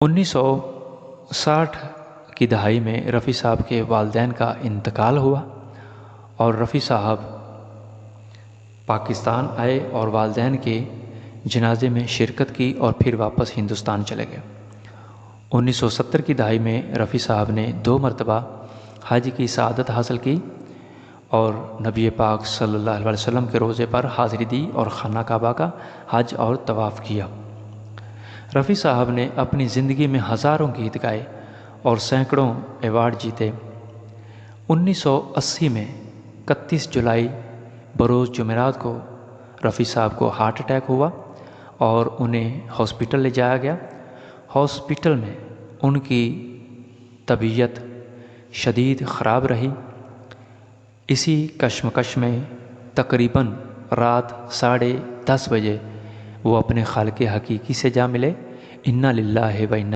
1960 کی دہائی میں رفیع صاحب کے والدین کا انتقال ہوا اور رفیع صاحب پاکستان آئے اور والدین کے جنازے میں شرکت کی اور پھر واپس ہندوستان چلے گئے۔ 1970 کی دہائی میں رفیع صاحب نے 2 مرتبہ حج کی سعادت حاصل کی اور نبی پاک صلی اللہ علیہ وسلم کے روضے پر حاضری دی اور خانہ کعبہ کا حج اور طواف کیا۔ رفیع صاحب نے اپنی زندگی میں ہزاروں گیت گائے اور سینکڑوں ایوارڈ جیتے۔ 1980 میں 31 جولائی بروز جمعرات کو رفیع صاحب کو ہارٹ اٹیک ہوا اور انہیں ہاسپٹل لے جایا گیا۔ ہاسپٹل میں ان کی طبیعت شدید خراب رہی۔ اسی کشمکش میں تقریباً رات 10:30 بجے وہ اپنے خالق حقیقی سے جا ملے۔ انا للہ و انا